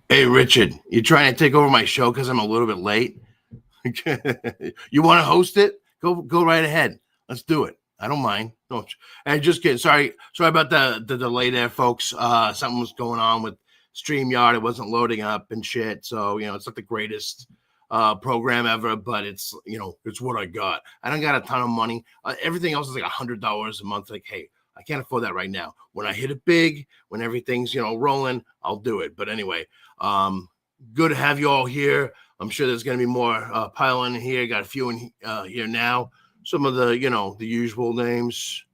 Hey, Richard, you trying to take over my show because I'm a little bit late? You want to host it? Go right ahead. Let's do it. I don't mind. Don't. Hey, just kidding. Sorry about the delay there, folks. Something was going on with StreamYard. It wasn't loading up and shit. So it's not the greatest program ever, but it's what I got. I don't got a ton of money. Everything else is like $100 a month. Like, hey, I can't afford that right now. When I hit it big, when everything's rolling, I'll do it. But anyway, good to have you all here. I'm sure there's going to be more piling in here. Got a few in here now. Some of the the usual names.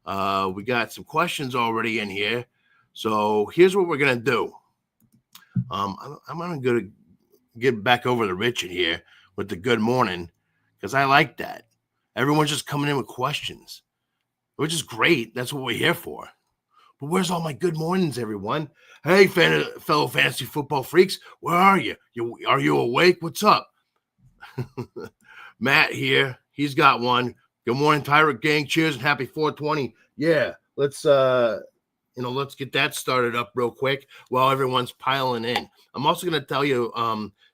We got some questions already in here. So here's what we're going to do. I'm going to get back over to Richard here with the good morning because I like that. Everyone's just coming in with questions, which is great. That's what we're here for. But where's all my good mornings, everyone? Hey, fellow fantasy football freaks, where are you? Are you awake? What's up? Matt here. He's got one. Good morning, Tyrant gang. Cheers and happy 420. Yeah, let's get that started up real quick while everyone's piling in. I'm also going to tell you,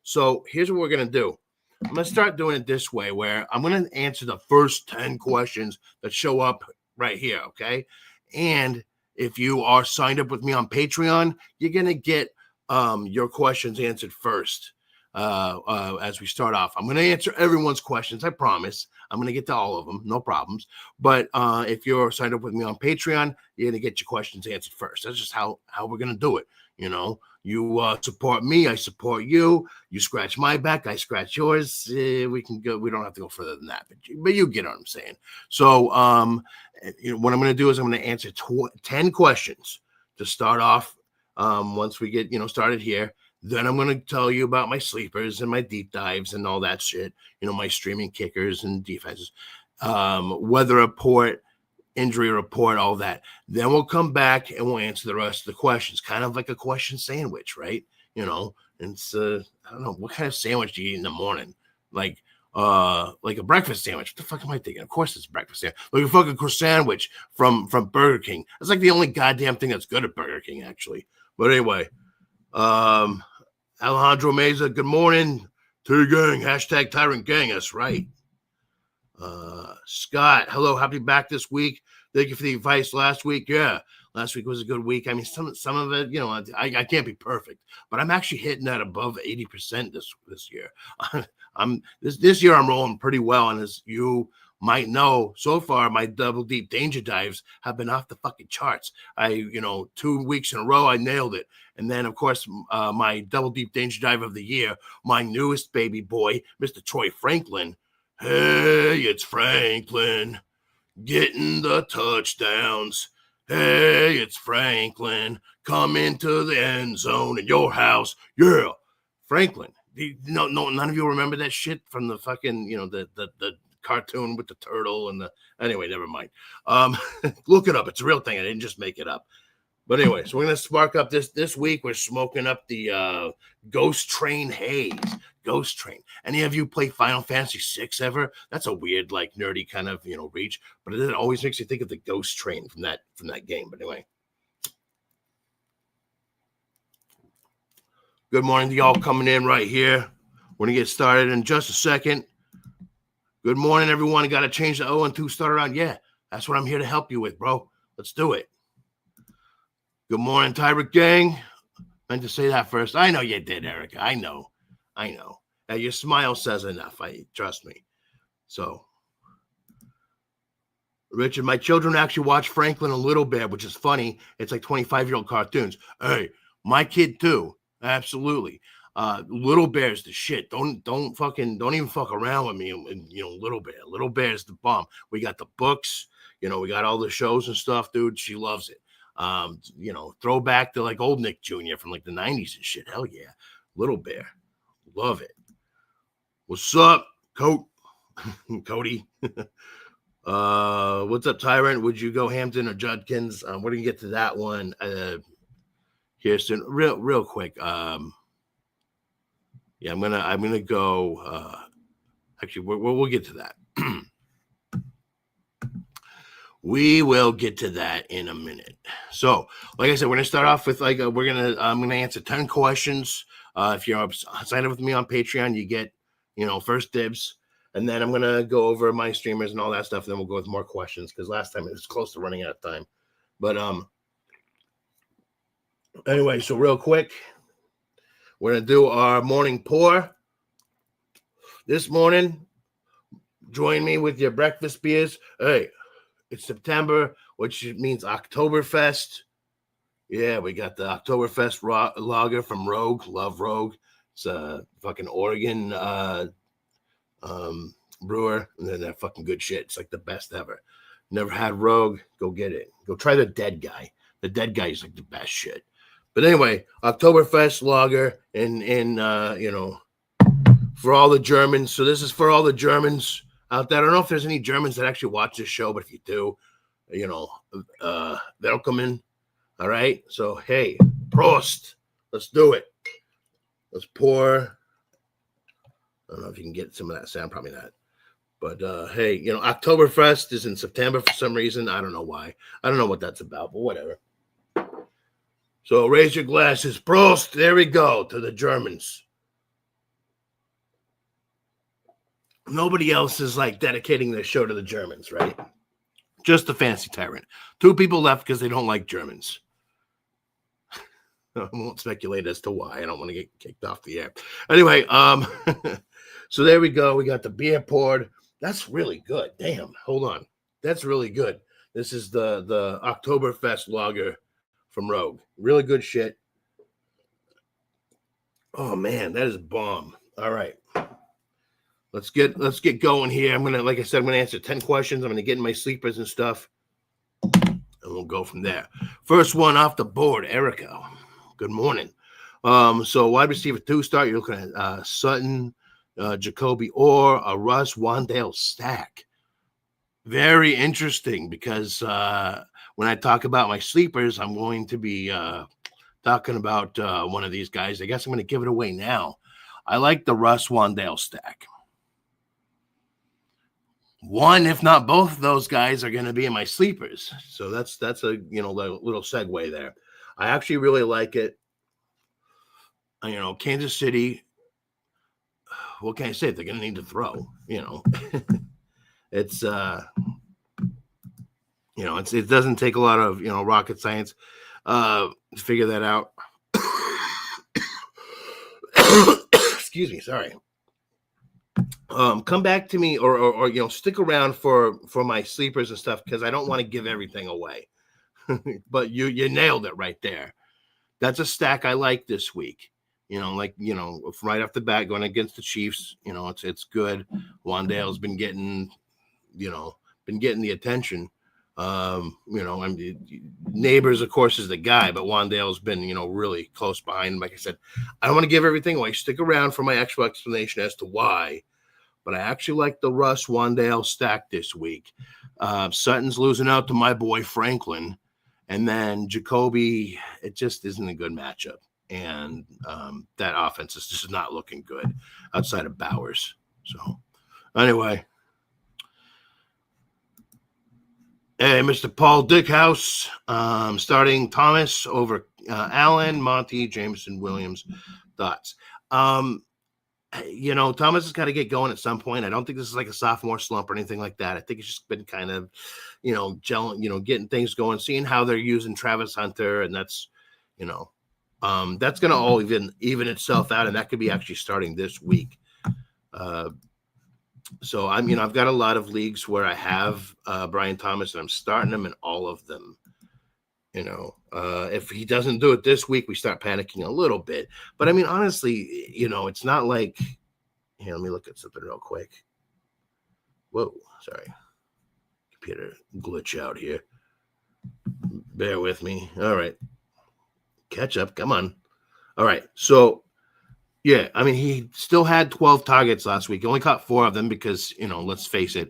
so here's what we're going to do. I'm going to start doing it this way, where I'm going to answer the first 10 questions that show up right here, okay? And if you are signed up with me on Patreon, you're going to get your questions answered first as we start off. I'm going to answer everyone's questions, I promise. I'm going to get to all of them, no problems. But if you're signed up with me on Patreon, you're going to get your questions answered first. That's just how we're going to do it. You support me, I support you. You scratch my back, I scratch yours. We can go. We don't have to go further than that, but you get what I'm saying. So, what I'm going to do is I'm going to answer 10 questions to start off. Once we get started here, then I'm going to tell you about my sleepers and my deep dives and all that shit. My streaming kickers and defenses, weather report, injury report, all that. Then we'll come back and we'll answer the rest of the questions, kind of like a question sandwich, right? It's I don't know, what kind of sandwich do you eat in the morning? Like a breakfast sandwich. What the fuck am I thinking? Of course it's breakfast sandwich. Like a fucking sandwich from Burger King. It's like the only goddamn thing that's good at Burger King, actually. But anyway, Alejandro Meza, good morning to the gang. Hashtag Tyrant Gang. That's right. Scott, hello, happy back this week. Thank you for the advice last week. Yeah, last week was a good week. I mean, some of it, I can't be perfect, but I'm actually hitting that above 80% this year. This year I'm rolling pretty well, and as you might know, so far my double deep danger dives have been off the fucking charts. 2 weeks in a row I nailed it, and then of course my double deep danger dive of the year, my newest baby boy, Mr. Troy Franklin. Hey, it's Franklin getting the touchdowns. Hey, it's Franklin coming to the end zone in your house. Yeah, Franklin. No, none of you remember that shit from the fucking, the cartoon with the turtle and the. Anyway, never mind. Look it up. It's a real thing. I didn't just make it up. But anyway, so we're gonna spark up this week. We're smoking up the Ghost Train Haze. Ghost Train. Any of you play Final Fantasy VI ever? That's a weird, like nerdy kind of reach, but it always makes you think of the Ghost Train from that game. But anyway, good morning to y'all coming in right here. We're gonna get started in just a second. Good morning, everyone. I got to change the 0-2 start around. Yeah, that's what I'm here to help you with, bro. Let's do it. Good morning, Tyrant gang. Meant to say that first. I know you did, Erica. I know. Your smile says enough. Trust me. So, Richard, my children actually watch Franklin a little bit, which is funny. It's like 25-year-old cartoons. Hey, my kid too. Absolutely. Little Bear's the shit. Don't even fuck around with me. And Little Bear's the bomb. We got the books. We got all the shows and stuff, dude. She loves it. Throwback to like old Nick Jr. from like the 90s and shit. Hell yeah. Little Bear. Love it. What's up, Cody? What's up, Tyrant? Would you go Hampton or Judkins? We're gonna get to that one here soon. Real quick. I'm gonna go. Actually, we'll get to that. We will get to that in a minute. So, like I said, we're gonna start off with I'm gonna answer 10 questions. If you're signed up with me on Patreon, you get first dibs, and then I'm gonna go over my streamers and all that stuff. And then we'll go with more questions because last time it was close to running out of time. But anyway, so real quick, we're gonna do our morning pour this morning. Join me with your breakfast beers. Hey, it's September, which means Oktoberfest. Yeah, we got the Oktoberfest lager from Rogue. Love Rogue. It's a fucking Oregon brewer, and they're fucking good shit. It's like the best ever. Never had Rogue? Go get it. Go try the Dead Guy. The Dead Guy is like the best shit. But anyway, Oktoberfest lager, and for all the Germans. So this is for all the Germans out there. I don't know if there's any Germans that actually watch this show, but if you do, welcome. All right. So, hey, Prost. Let's do it. Let's pour. I don't know if you can get some of that sound. Probably not. But, hey, Oktoberfest is in September for some reason. I don't know why. I don't know what that's about, but whatever. So raise your glasses. Prost. There we go to the Germans. Nobody else is like dedicating their show to the Germans, right? Just the fancy tyrant. 2 people left because they don't like Germans. I won't speculate as to why. I don't want to get kicked off the air. Anyway, so there we go. We got the beer poured. That's really good. Damn, hold on. That's really good. This is the Oktoberfest lager from Rogue. Really good shit. Oh man, that is bomb. All right. Let's get going here. Like I said, I'm gonna answer 10 questions. I'm gonna get in my sleepers and stuff, and we'll go from there. First one off the board, Erica. Good morning. So wide receiver 2 start. You're looking at Sutton, Jacoby, or a Russ Wandale stack. Very interesting because when I talk about my sleepers, I'm going to be talking about one of these guys. I guess I'm going to give it away now. I like the Russ Wandale stack. One, if not both of those guys are going to be in my sleepers. So that's a little segue there. I actually really like it. Kansas City. What can I say? They're going to need to throw. It's it doesn't take a lot of rocket science to figure that out. Excuse me, sorry. Come back to me or stick around for my sleepers and stuff because I don't want to give everything away. But you nailed it right there. That's a stack I like this week. Right off the bat, going against the Chiefs, it's good. Wandale's been getting the attention. Neighbors, of course, is the guy, but Wandale's been, really close behind. Like I said, I don't want to give everything away. Stick around for my actual explanation as to why. But I actually like the Russ Wandale stack this week. Sutton's losing out to my boy Franklin. And then Jacoby, it just isn't a good matchup. And that offense is just not looking good outside of Bowers. So, anyway. Hey, Mr. Paul Dickhouse, starting Thomas over Allen, Monty, Jameson, Williams. Thoughts? Thomas has got to get going at some point. I don't think this is like a sophomore slump or anything like that. I think it's just been kind of, gelling, getting things going, seeing how they're using Travis Hunter, and that's, that's going to all even itself out, and that could be actually starting this week. So I've got a lot of leagues where I have Brian Thomas, and I'm starting him in all of them. If he doesn't do it this week, we start panicking a little bit. But honestly, it's not like. Here, let me look at something real quick. Whoa, sorry, computer glitch out here. Bear with me. All right, catch up. Come on. All right, so. Yeah, he still had 12 targets last week. He only caught 4 of them because, let's face it,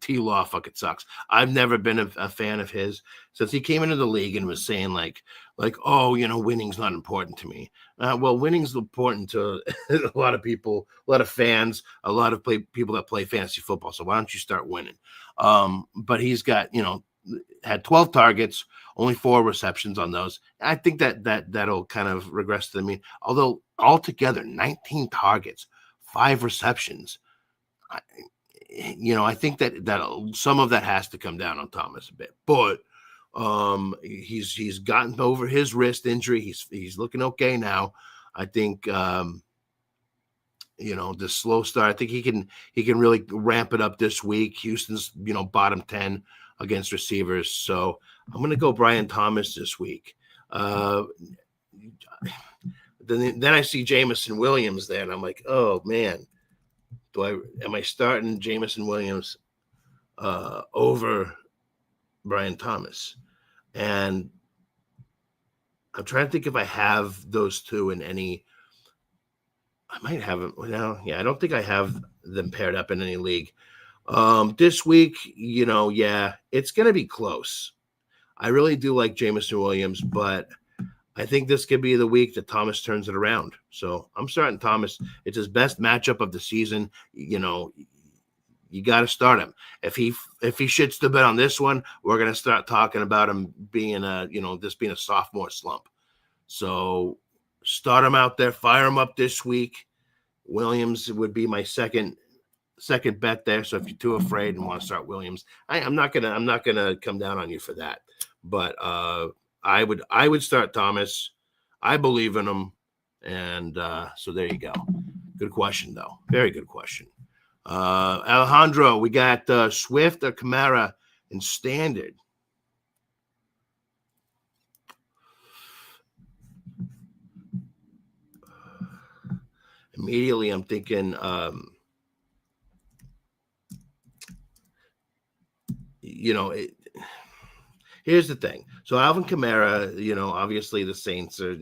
T-Law fucking sucks. I've never been a fan of his since he came into the league and was saying like, winning's not important to me. Well, winning's important to a lot of people, a lot of fans, a lot of people that play fantasy football. So why don't you start winning? But he's got, had 12 targets, only 4 receptions on those. I think that'll kind of regress to the mean. Although altogether, 19 targets, 5 receptions. I think that some of that has to come down on Thomas a bit, but he's gotten over his wrist injury. He's looking okay now. I think the slow start. I think he can really ramp it up this week. Houston's bottom 10 against receivers, so I'm going to go Brian Thomas this week. Then I see Jameson Williams there, and I'm like, oh man. Am I starting Jameson Williams over Brian Thomas? And I'm trying to think if I have those two in any. I might have them. Well, yeah, I don't think I have them paired up in any league. This week, it's going to be close. I really do like Jameson Williams, but I think this could be the week that Thomas turns it around. So I'm starting Thomas. It's his best matchup of the season. You got to start him. If he shits the bed on this one, we're going to start talking about him being this being a sophomore slump. So start him out there, fire him up this week. Williams would be my second bet there. So if you're too afraid and want to start Williams, I'm not gonna come down on you for that. But I would start Thomas. I believe in him. And so there you go. Good question, though. Very good question. Alejandro, we got Swift or Kamara in standard. Immediately, I'm thinking, here's the thing. So Alvin Kamara, obviously the Saints are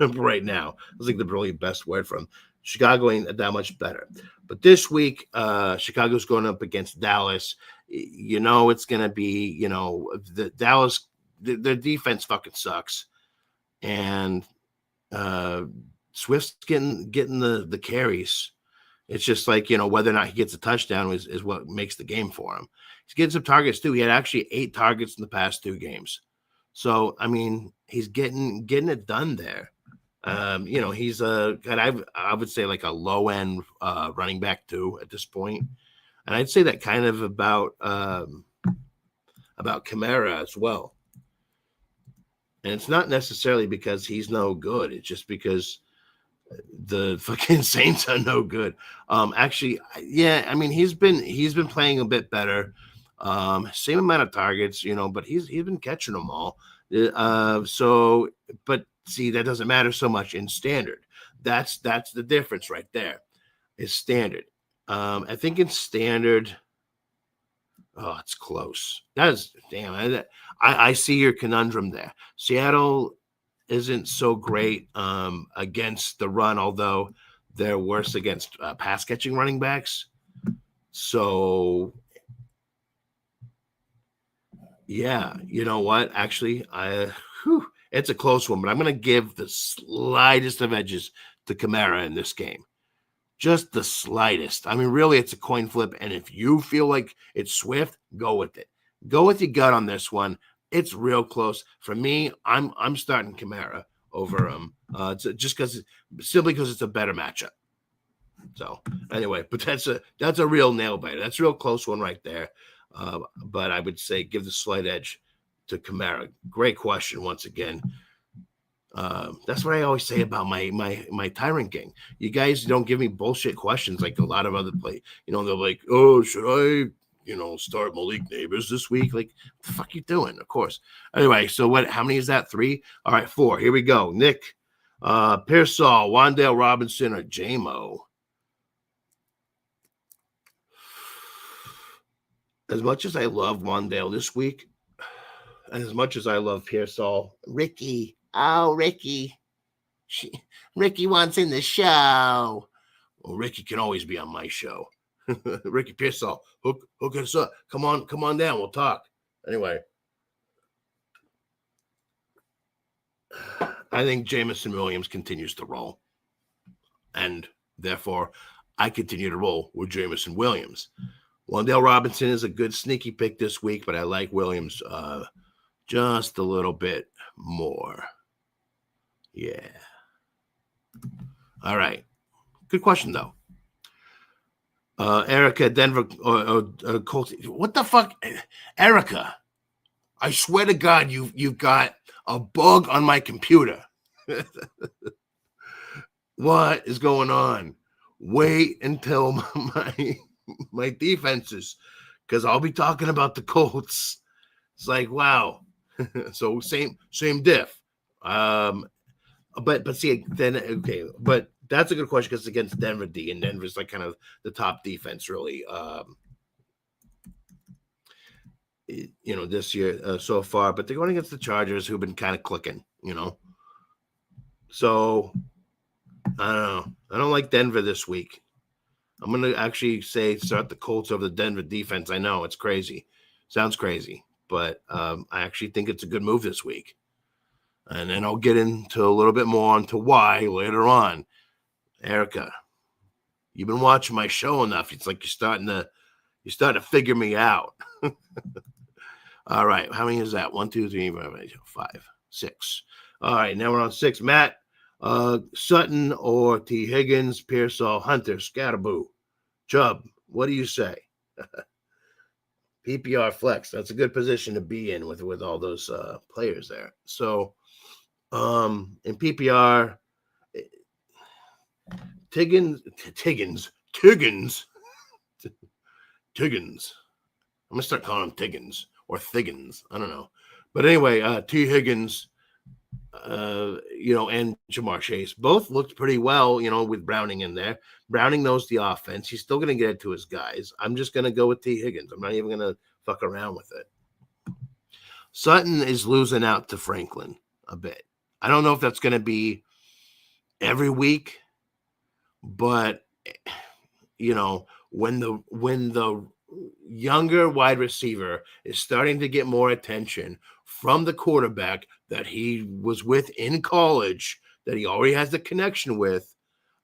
right now. I think the really best word for him. Chicago ain't that much better. But this week, Chicago's going up against Dallas. It's going to be, the Dallas, their defense fucking sucks. And Swift's getting the carries. It's just like, whether or not he gets a touchdown is what makes the game for him. He's getting some targets too. He had actually 8 targets in the past 2 games. So, I mean, he's getting it done there. He's I would say like a low end running back too at this point. And I'd say that kind of about Kamara as well. And it's not necessarily because he's no good. It's just because the fucking Saints are no good. Actually, yeah, I mean, he's been playing a bit better. Same amount of targets, but he's been catching them all. But see, that doesn't matter so much in standard. That's the difference right there. Is standard. I think in standard. Oh, it's close. I see your conundrum there. Seattle isn't so great against the run, although they're worse against pass catching running backs. So, yeah, you know what? Actually, it's a close one, but I'm going to give the slightest of edges to Kamara in this game. Just the slightest. I mean, really, it's a coin flip. And if you feel like it's Swift, go with it. Go with your gut on this one. It's real close. For me, I'm starting Kamara over him. Simply because it's a better matchup. So anyway, but that's a real nail biter. That's a real close one right there. But I would say give the slight edge to Kamara. Great question once again. That's what I always say about my Tyrant gang. You guys don't give me bullshit questions like a lot of other play. They're like, oh, should I, start Malik Neighbors this week? Like, what the fuck you doing? Of course. Anyway, so how many is that? 3? All right, 4. Here we go. Nick, Pearsall, Wan'Dale Robinson, or JMO. As much as I love Wan'Dale this week, and as much as I love Pearsall, Ricky. Oh, Ricky. Ricky wants in the show. Well, Ricky can always be on my show. Ricky Pearsall, hook us up. Come on down. We'll talk. Anyway. I think Jameson Williams continues to roll. And therefore, I continue to roll with Jameson Williams. Wan'Dale Robinson is a good sneaky pick this week, but I like Williams just a little bit more. Yeah. All right. Good question, though. Erica, Denver, Colts. What the fuck? Erica, I swear to God, you've got a bug on my computer. What is going on? Wait until my defenses, because I'll be talking about the Colts. It's like, wow. So same diff. But see, then okay, but that's a good question because it's against Denver D, and Denver's like kind of the top defense, really. This year so far, but they're going against the Chargers, who've been kind of clicking, So I don't know. I don't like Denver this week. I'm going to actually say start the Colts over the Denver defense. I know it's crazy. Sounds crazy, but I actually think it's a good move this week. And then I'll get into a little bit more onto why later on. Erica, you've been watching my show enough. It's like you're starting to figure me out. All right. How many is that? 1, 2, 3, 4, 5, 6. All right. Now we're on 6. Matt, Sutton or T. Higgins, Pearsall, Hunter, Scatterboo, Chubb. What do you say? PPR flex. That's a good position to be in with all those players there. So, in PPR, Tiggins. I'm gonna start calling him Tiggins or Thiggins. I don't know, but anyway, T. Higgins, and Jamar Chase both looked pretty well, with Browning in there. Browning knows the offense. He's still gonna get it to his guys. I'm just gonna go with T. Higgins. I'm not even gonna fuck around with it. Sutton is losing out to Franklin a bit. I don't know if that's gonna be every week, but when the younger wide receiver is starting to get more attention from the quarterback that he was with in college, that he already has the connection with,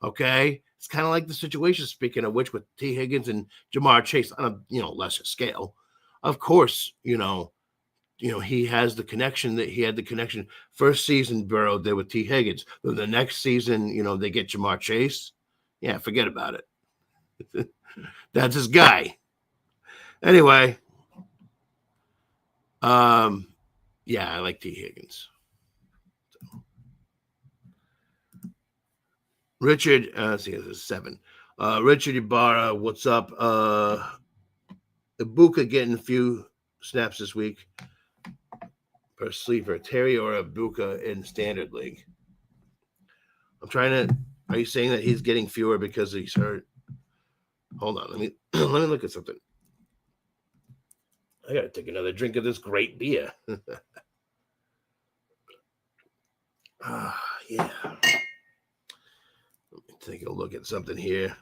okay? It's kind of like the situation, speaking of which, with T. Higgins and Jamar Chase on a, lesser scale. Of course, he has the connection that he had the connection. First season, Burrow did with T. Higgins. Then the next season, they get Jamar Chase. Yeah, forget about it. That's his guy. Anyway, yeah, I like T. Higgins. So. Richard, let's see, this is 7. Richard Ibarra, what's up? Ibuka getting a few snaps this week per sleeper. Terry or Ibuka in standard league. I'm trying to. Are you saying that he's getting fewer because he's hurt? Hold on, let me look at something. I gotta take another drink of this great beer. Yeah. Let me take a look at something here.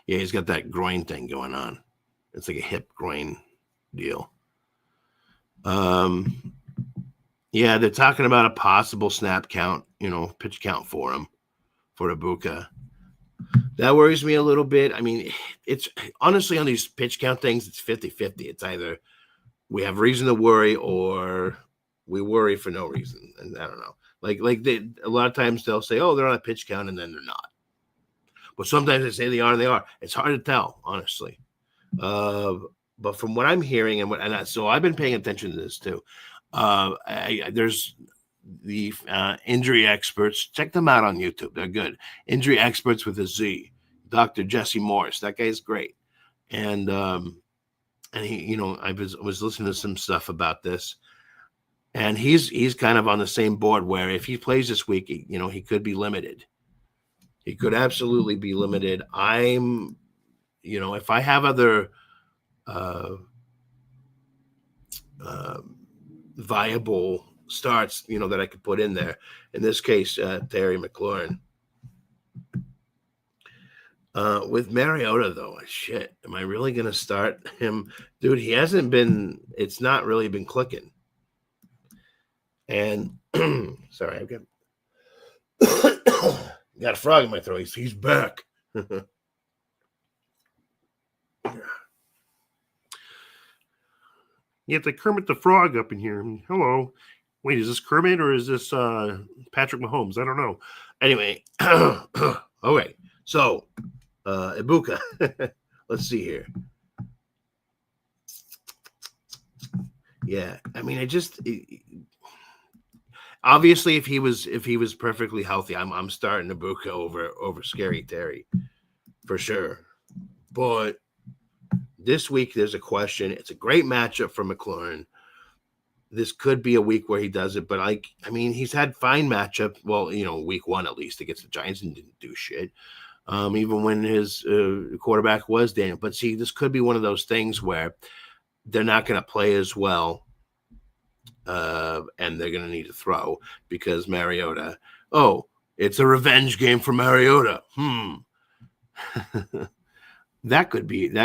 Yeah, he's got that groin thing going on. It's like a hip groin deal. Yeah, they're talking about a possible snap count, pitch count for him, for Ibuka. That worries me a little bit. I mean, it's honestly on these pitch count things, it's 50-50. It's either we have reason to worry or we worry for no reason. And I don't know. Like a lot of times they'll say, oh, they're on a pitch count, and then they're not. But sometimes they say they are and they are. It's hard to tell, honestly. But from what I'm hearing, so I've been paying attention to this too. There's the injury experts. Check them out on YouTube. They're good. Injury experts with a Z. Dr. Jesse Morris. That guy's great. And he, I was listening to some stuff about this, and he's kind of on the same board where if he plays this week, he could be limited. He could absolutely be limited. I'm, if I have other viable starts, that I could put in there. In this case, Terry McLaurin. With Mariota, though, shit, am I really going to start him? Dude, it's not really been clicking. And, sorry, Got a frog in my throat. He's back. You have to Kermit the Frog up in here. Hello. Wait, is this Kermit or is this Patrick Mahomes? I don't know. Anyway, okay. So, Ibuka. Let's see here. Yeah, I mean, obviously if he was perfectly healthy, I'm starting Ibuka over Scary Terry for sure. But this week there's a question. It's a great matchup for McLaurin. This could be a week where he does it, but I mean, he's had fine matchup. Well, week one at least against the Giants and didn't do shit. Even when his quarterback was Daniel. But see, this could be one of those things where they're not going to play as well, and they're going to need to throw because Mariota. Oh, it's a revenge game for Mariota. That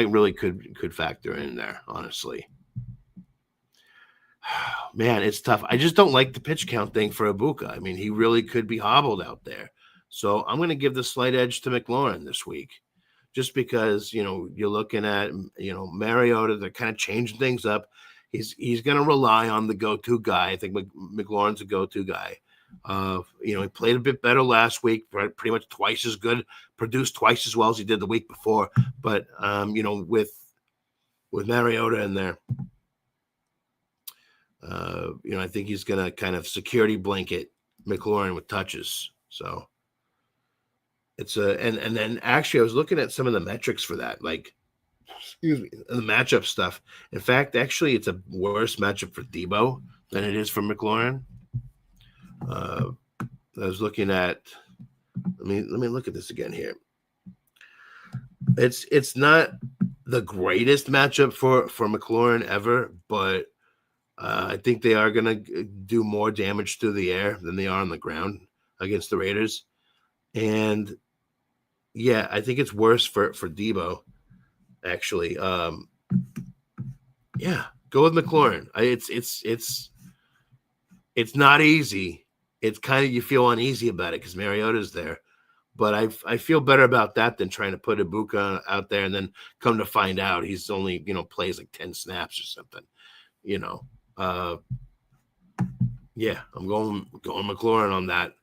really could factor in there, honestly. Man, it's tough. I just don't like the pitch count thing for Ibuka. I mean, he really could be hobbled out there. So I'm going to give the slight edge to McLaurin this week, just because, you're looking at, Mariota, they're kind of changing things up. He's going to rely on the go-to guy. I think McLaurin's a go-to guy. He played a bit better last week, pretty much twice as good, produced twice as well as he did the week before. But, with Mariota in there, I think he's going to kind of security blanket McLaurin with touches. So it's and then actually I was looking at some of the metrics for that, like, excuse me, the matchup stuff. In fact, actually it's a worse matchup for Debo than it is for McLaurin. I was looking at, let me look at this again here. It's not the greatest matchup for McLaurin ever, but I think they are going to do more damage through the air than they are on the ground against the Raiders. And yeah, I think it's worse for Debo, actually. Yeah, go with McLaurin. It's not easy. It's kind of, you feel uneasy about it because Mariota's there. But I feel better about that than trying to put Ibuka out there and then come to find out he's only, plays like 10 snaps or something, Yeah, I'm going McLaurin on that.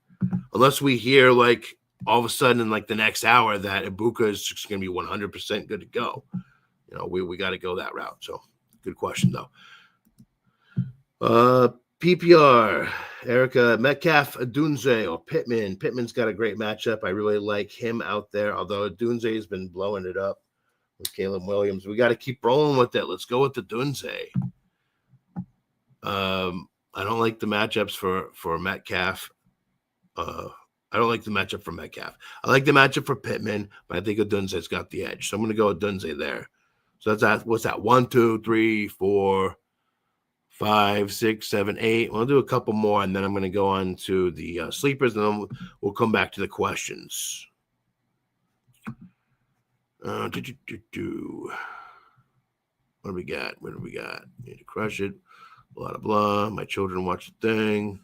Unless we hear like all of a sudden in like the next hour that Ibuka is just going to be 100% good to go. We got to go that route. So good question though. PPR, Erica, Metcalf, Adunze, or Pittman. Pittman's got a great matchup. I really like him out there, although Adunze has been blowing it up with Caleb Williams. We got to keep rolling with it. Let's go with Adunze. I don't like the matchups for Metcalf. I don't like the matchup for Metcalf. I like the matchup for Pittman, but I think Adunze's got the edge. So I'm going to go with Adunze there. So what's that? 1, 2, 3, 4, 5, 6, 7, 8. We'll do a couple more, and then I'm going to go on to the sleepers, and then we'll come back to the questions. What do we got? What do we got? Need to crush it. Blah, blah, blah. My children watch the thing.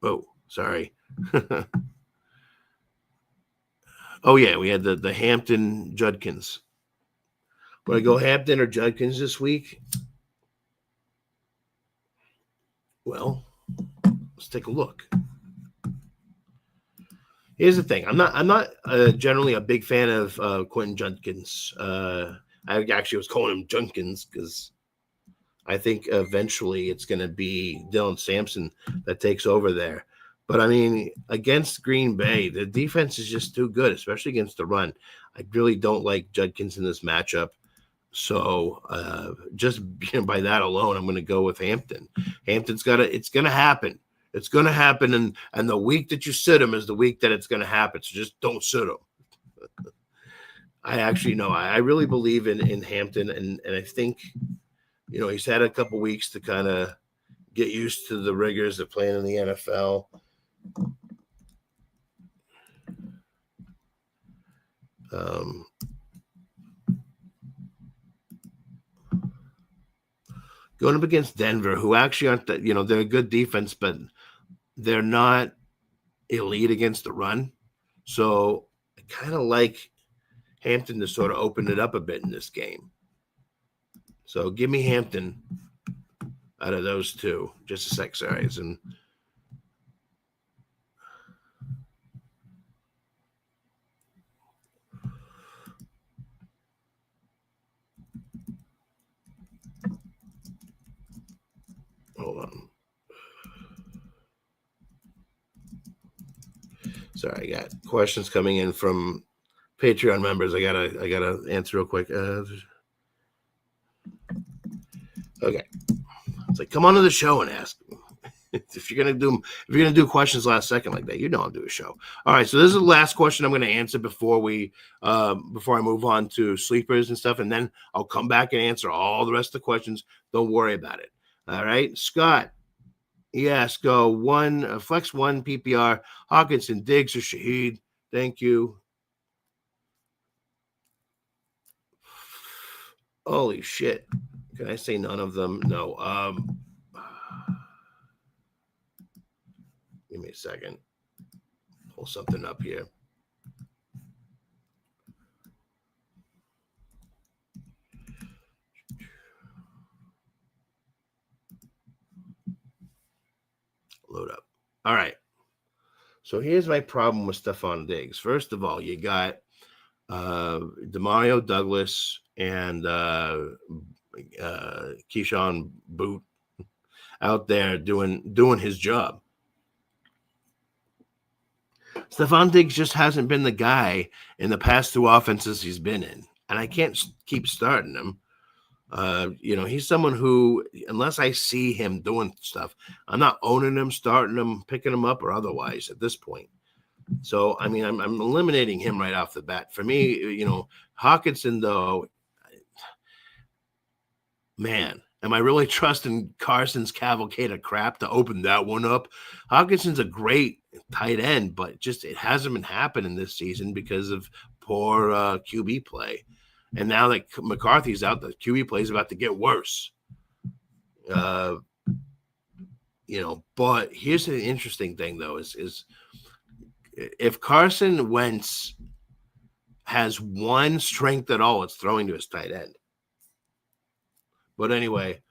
Oh, sorry. Oh, yeah, we had the Hampton Judkins. Would I go Hampton or Judkins this week? Well, let's take a look. Here's the thing. I'm not generally a big fan of Quentin Judkins. I actually was calling him Junkins because I think eventually it's going to be Dylan Sampson that takes over there. But, I mean, against Green Bay, the defense is just too good, especially against the run. I really don't like Judkins in this matchup. So just by that alone, I'm going to go with Hampton. Hampton's it's going to happen. It's going to happen. And the week that you sit him is the week that it's going to happen. So just don't sit him. I actually know. I really believe in Hampton. And I think, he's had a couple weeks to kind of get used to the rigors of playing in the NFL. Going up against Denver, who actually aren't that, they're a good defense, but they're not, elite against the run. So I kind of like Hampton to sort of open it up a bit in this game. So give me Hampton out of those two. Just a sec, sorry. And hold on. Sorry, I got questions coming in from Patreon members. I gotta answer real quick. Okay, it's like come on to the show and ask. If you're gonna do questions last second like that, I'll do a show. All right, so this is the last question I'm gonna answer before I move on to sleepers and stuff, and then I'll come back and answer all the rest of the questions. Don't worry about it. All right, Scott. Yes, go one flex one PPR Hawkinson, Diggs, or Shaheed. Thank you. Holy shit! Can I say none of them? No. Give me a second. Pull something up here. Load up. All right. So here's my problem with Stephon Diggs. First of all, you got Demario Douglas and Keyshawn Boot out there doing his job. Stephon Diggs just hasn't been the guy in the past two offenses he's been in, and I can't keep starting him. He's someone who, unless I see him doing stuff, I'm not owning him, starting him, picking him up, or otherwise at this point. So, I mean, I'm eliminating him right off the bat. For me, Hawkinson, though, man, am I really trusting Carson's cavalcade of crap to open that one up? Hawkinson's a great tight end, but just it hasn't been happening this season because of poor QB play. And now that McCarthy's out, the QB play is about to get worse. But here's the interesting thing, though, is if Carson Wentz has one strength at all, it's throwing to his tight end. But anyway,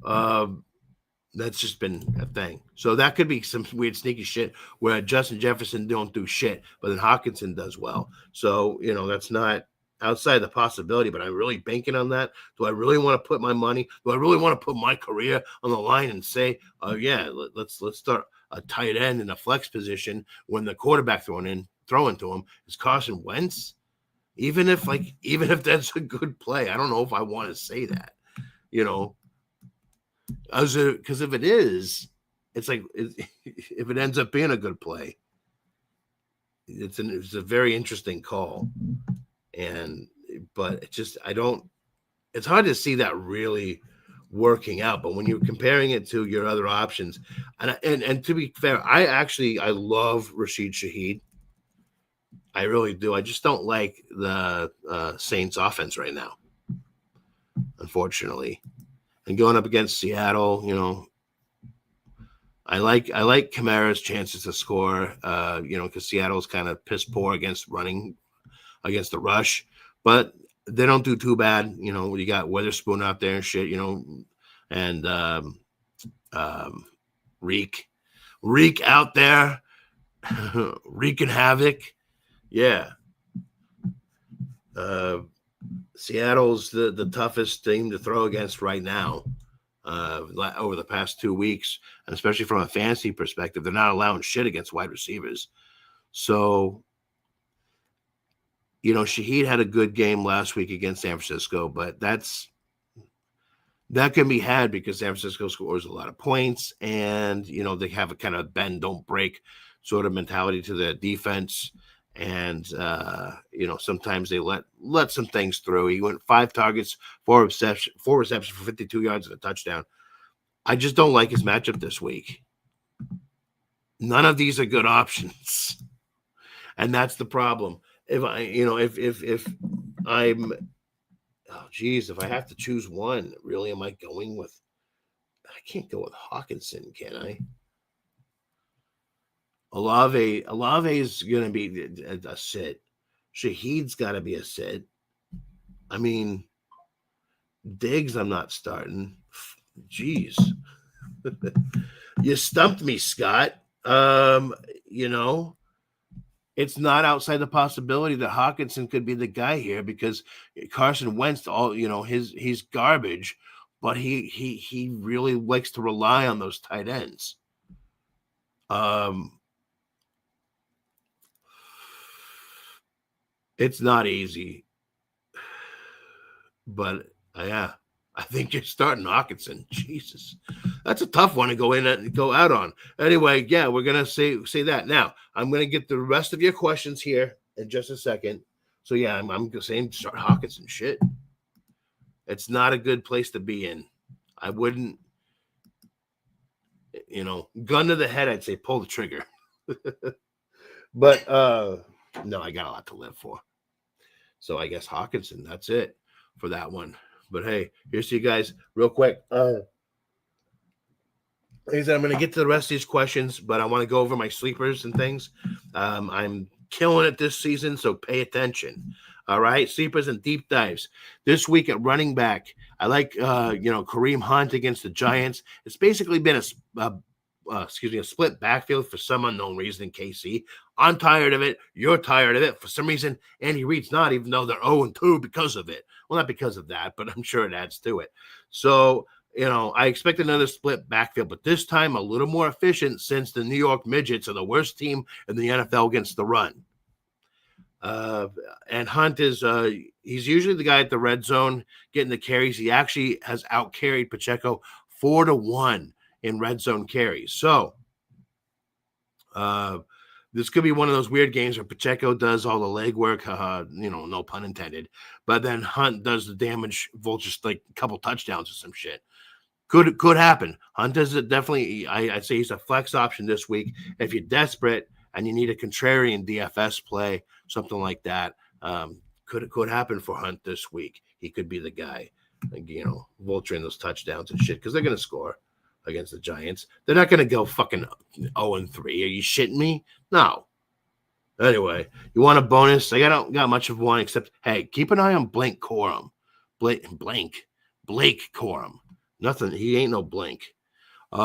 that's just been a thing. So that could be some weird sneaky shit where Justin Jefferson don't do shit, but then Hawkinson does well. So, that's not outside the possibility, but I'm really banking on that. Do I really want to put my money? Do I really want to put my career on the line and say, oh yeah, let's start a tight end in a flex position when the quarterback throwing to him is Carson Wentz? Even if that's a good play, I don't know if I want to say that, because if it is, it's like if it ends up being a good play, it's a very interesting call. But it's hard to see that really working out. But when you're comparing it to your other options, and to be fair, I love Rashid Shaheed. I really do. I just don't like the Saints offense right now, unfortunately. And going up against Seattle, I like Kamara's chances to score, because Seattle's kind of piss poor against running against the rush, but they don't do too bad. You got Witherspoon out there and shit, and Reek out there wreaking havoc. Yeah. Seattle's the toughest team to throw against right now. Over the past 2 weeks, and especially from a fantasy perspective, they're not allowing shit against wide receivers. So, Shaheed had a good game last week against San Francisco, but that can be had because San Francisco scores a lot of points, and they have a kind of bend don't break sort of mentality to their defense, and sometimes they let some things through. He went 5 targets, 4 receptions for 52 yards and a touchdown. I just don't like his matchup this week. None of these are good options, and that's the problem. If I have to choose one, really, am I going with? I can't go with Hawkinson, can I? Olave is going to be a sit. Shaheed's got to be a sit. I mean, Diggs, I'm not starting. Jeez. You stumped me, Scott. You know, it's not outside the possibility that Hawkinson could be the guy here because Carson Wentz, he's garbage, but he really likes to rely on those tight ends. It's not easy, but yeah, I think you're starting Hawkinson. Jesus, that's a tough one to go in and go out on. Anyway, yeah, we're gonna say that. Now I'm gonna get the rest of your questions here in just a second. So yeah, I'm saying start Hawkinson. Shit, it's not a good place to be in. I wouldn't, gun to the head. I'd say pull the trigger. But no, I got a lot to live for. So I guess Hawkinson. That's it for that one. But hey, here's to you guys real quick. Like I said, I'm going to get to the rest of these questions, but I want to go over my sleepers and things. I'm killing it this season, so pay attention. All right, sleepers and deep dives. This week at running back, I like Kareem Hunt against the Giants. It's basically been a split backfield for some unknown reason in KC. I'm tired of it. You're tired of it. For some reason, Andy Reid's not, even though they're 0-2 because of it. Well, not because of that, but I'm sure it adds to it. So, I expect another split backfield, but this time a little more efficient since the New York Midgets are the worst team in the NFL against the run. And Hunt is he's usually the guy at the red zone getting the carries. He actually has out carried Pacheco 4-1 in red zone carries. So this could be one of those weird games where Pacheco does all the legwork, no pun intended, but then Hunt does the damage, vultures like a couple touchdowns or some shit. Could happen. Hunt does it definitely. I'd say he's a flex option this week. If you're desperate and you need a contrarian DFS play, something like that, could happen for Hunt this week. He could be the guy, vulturing those touchdowns and shit because they're going to score against the Giants. They're not going to go fucking 0-3. Are you shitting me? No. Anyway, you want a bonus? I don't got much of one except, hey, keep an eye on Blake Corum. Blake Corum. Nothing. He ain't no Blink. Keep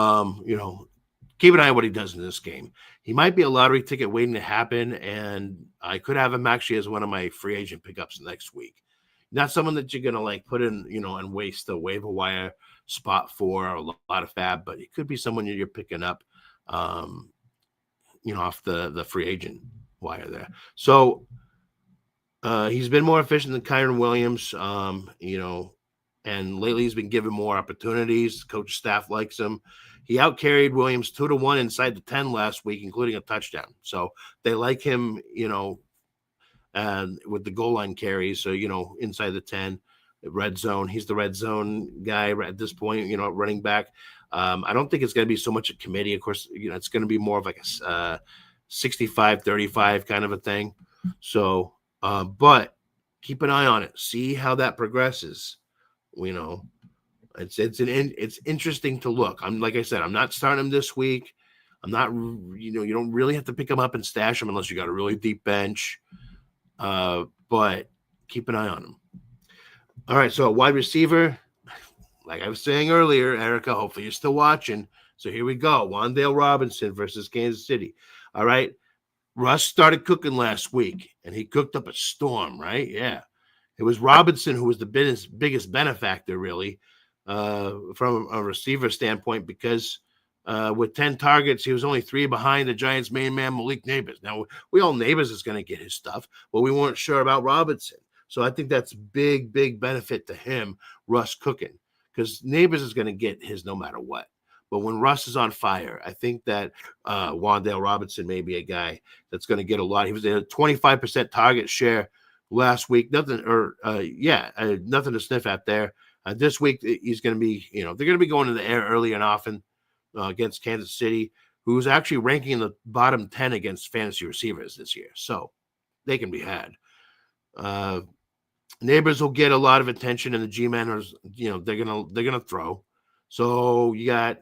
an eye on what he does in this game. He might be a lottery ticket waiting to happen, and I could have him actually as one of my free agent pickups next week. Not someone that you're gonna put in, and waste the waiver wire spot for a lot of fab, but it could be someone you're picking up, off the free agent wire there. So he's been more efficient than Kyron Williams, and lately he's been given more opportunities. Coach staff likes him. He outcarried Williams 2-1 inside the 10 last week, including a touchdown. So they like him, and with the goal line carries. So, inside the 10, red zone. He's the red zone guy at this point, running back. I don't think it's going to be so much a committee. Of course, it's going to be more of like a 65-35 kind of a thing. So, but keep an eye on it. See how that progresses. It's interesting to look. Like I said, I'm not starting him this week. I'm not, you don't really have to pick him up and stash him unless you got a really deep bench. But keep an eye on him. All right, so wide receiver, like I was saying earlier, Erica, hopefully you're still watching. So here we go. Wan'Dale Robinson versus Kansas City. All right. Russ started cooking last week, and he cooked up a storm, right? Yeah. It was Robinson who was the biggest benefactor, really, from a receiver standpoint, because with 10 targets, he was only 3 behind the Giants' main man, Malik Neighbors. Now, we all Neighbors is going to get his stuff, but we weren't sure about Robinson. So I think that's big benefit to him, Russ cooking, because Neighbors is going to get his no matter what. But when Russ is on fire, I think that Wan'Dale Robinson may be a guy that's going to get a lot. He was at a 25% target share last week. Nothing to sniff at there. This week, he's going to be, they're going to be going to the air early and often against Kansas City, who's actually ranking in the bottom 10 against fantasy receivers this year. So they can be had. Neighbors will get a lot of attention, and the G-men are, they're gonna throw. So you got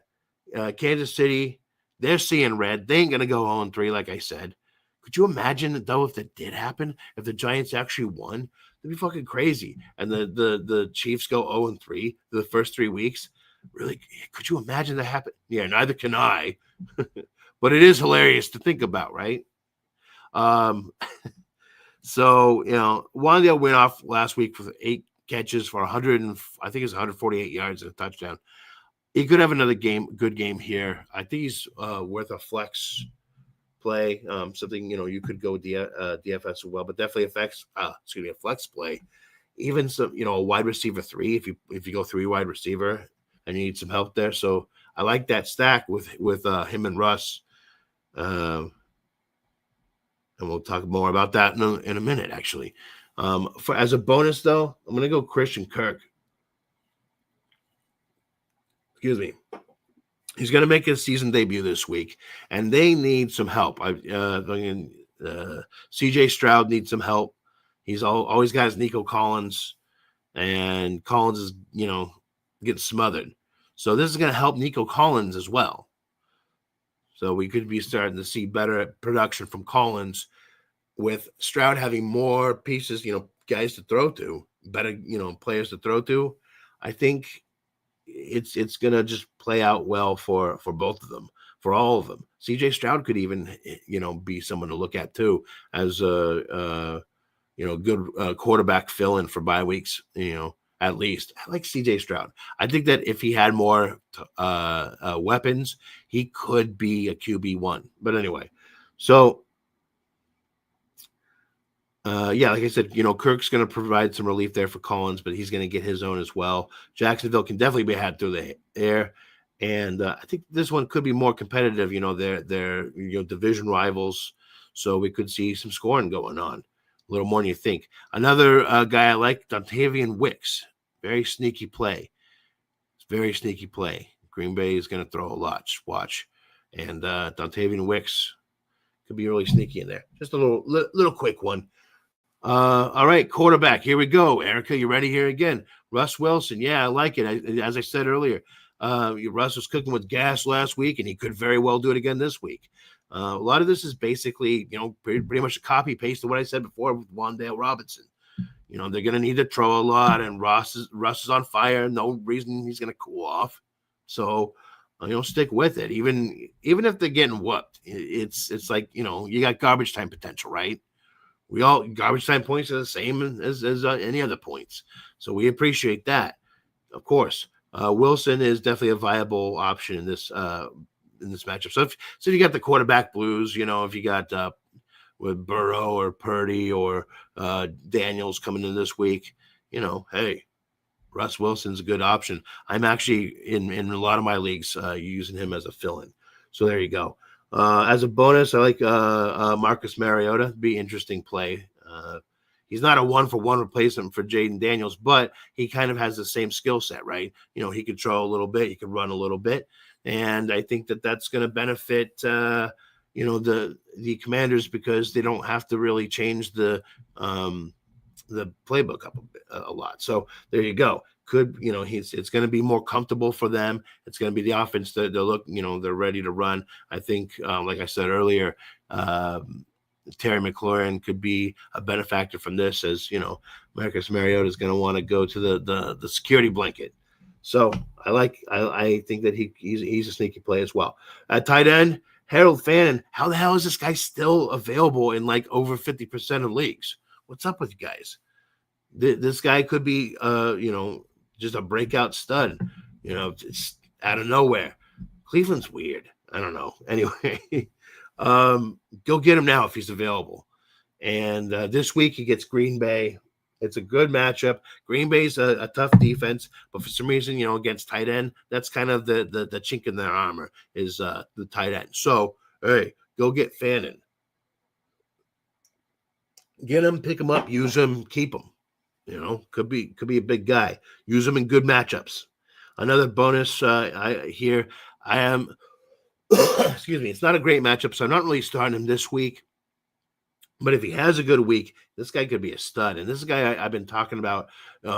Kansas City. They're seeing red. They ain't going to go 0-3, like I said. Could you imagine, though, if that did happen, if the Giants actually won? That'd be fucking crazy. And the Chiefs go 0-3 the first 3 weeks. Really, could you imagine that happen? Yeah, neither can I. But it is hilarious to think about, right? So, Wandale went off last week with 8 catches for 100 and I think it's 148 yards and a touchdown. He could have another good game here. I think he's worth a flex play, something you could go DFS as well, but definitely a flex play. Even some a wide receiver 3 if you go 3 wide receiver and you need some help there. So I like that stack with him and Russ. And we'll talk more about that in a minute, actually. As a bonus, though, I'm going to go Christian Kirk. Excuse me. He's going to make his season debut this week, and they need some help. C.J. Stroud needs some help. He's always got his Nico Collins, and Collins is, getting smothered. So this is going to help Nico Collins as well. So we could be starting to see better production from Collins with Stroud having more pieces, guys to throw to, better, players to throw to. I think it's going to just play out well for both of them, for all of them. CJ Stroud could even, be someone to look at too as a good quarterback fill-in for bye weeks, at least. I like CJ Stroud. I think that if he had more weapons, he could be a QB1. But anyway, so like I said, Kirk's going to provide some relief there for Collins, but he's going to get his own as well. Jacksonville can definitely be had through the air, and I think this one could be more competitive. They're division rivals, so we could see some scoring going on a little more than you think. Another guy I like, Dontavian Wicks, very sneaky play. It's very sneaky play. Green Bay is going to throw a lot. Watch, and Dontavian Wicks could be really sneaky in there. Just a little quick one. All right, quarterback. Here we go. Erica, you ready here again? Russ Wilson. Yeah, I like it. As I said earlier, Russ was cooking with gas last week, and he could very well do it again this week. A lot of this is basically, pretty much a copy paste of what I said before with Wan'Dale Robinson. They're going to need to throw a lot, and Russ is on fire. No reason he's going to cool off. So, stick with it. Even if they're getting whooped, it's like, you got garbage time potential, right? We all garbage time points are the same as any other points. So we appreciate that. Of course, Wilson is definitely a viable option in this matchup. So if you got the quarterback blues, if you got with Burrow or Purdy or Daniels coming in this week, hey, Russ Wilson's a good option. I'm actually in a lot of my leagues using him as a fill-in. So there you go. As a bonus, I like Marcus Mariota. Be interesting play. He's not a 1-for-1 replacement for Jaden Daniels, but he kind of has the same skill set, right? He can throw a little bit, he can run a little bit, and I think that that's going to benefit the Commanders because they don't have to really change the playbook up a lot. So there you go. It's going to be more comfortable for them. It's going to be the offense that they're ready to run. I think, like I said earlier, Terry McLaurin could be a benefactor from this, as Marcus Mariota is going to want to go to the security blanket. So I think that he's a sneaky play as well. At tight end, Harold Fannin. How the hell is this guy still available in like over 50% of leagues? What's up with you guys? This guy could be, just a breakout stud, it's out of nowhere. Cleveland's weird. I don't know. Anyway, go get him now if he's available. And this week he gets Green Bay. It's a good matchup. Green Bay's a tough defense, but for some reason, against tight end, that's kind of the chink in their armor is the tight end. So, hey, go get Fannin. Get him, pick him up, use him, keep him. Could be a big guy. Use him in good matchups. Another bonus I am. Excuse me. It's not a great matchup, so I'm not really starting him this week. But if he has a good week, this guy could be a stud. And this is a guy I've been talking about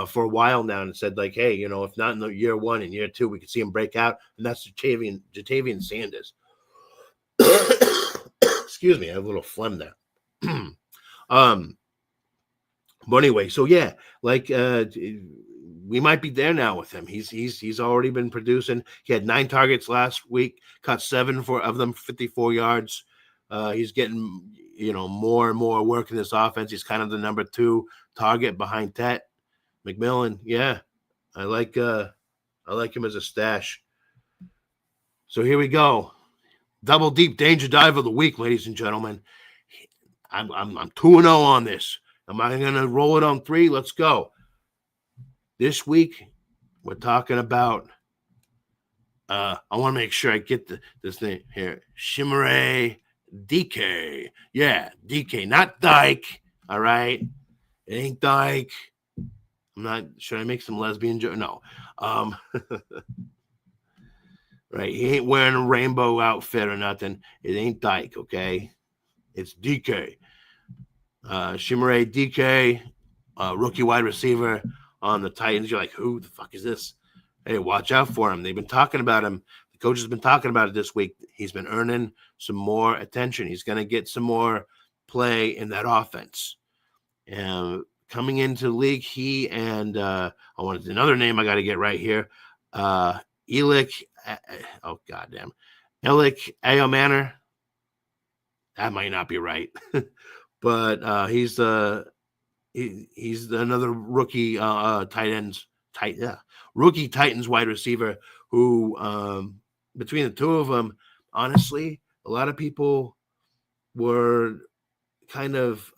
for a while now, and said like, hey, if not in the year 1 and year 2, we could see him break out, and that's Jatavian Sanders. Excuse me, I have a little phlegm there. But anyway, so yeah, like we might be there now with him. He's already been producing. He had 9 targets last week, caught 7 of them 54 yards. He's getting more and more work in this offense. He's kind of the number 2 target behind Tet McMillan. Yeah, I like him as a stash. So here we go. Double deep danger dive of the week, ladies and gentlemen. I'm 2-0 on this. Am I going to roll it on 3? Let's go. This week, we're talking about, I want to make sure I get this thing here. Chimere DK. Yeah, DK, not Dyke. All right. It ain't Dyke. Should I make some lesbian joke? No. Right. He ain't wearing a rainbow outfit or nothing. It ain't Dyke, okay? It's DK. Chimere DK, rookie wide receiver on the Titans. You're like, who the fuck is this? Hey, watch out for him. They've been talking about him. The coach has been talking about it this week. He's been earning some more attention. He's going to get some more play in that offense. And coming into the league, he and I wanted another name I got to get right here. Elik, oh goddamn, Elik Ayomanor. That might not be right, but he's another rookie rookie Titans wide receiver who, between the two of them, honestly, a lot of people were kind of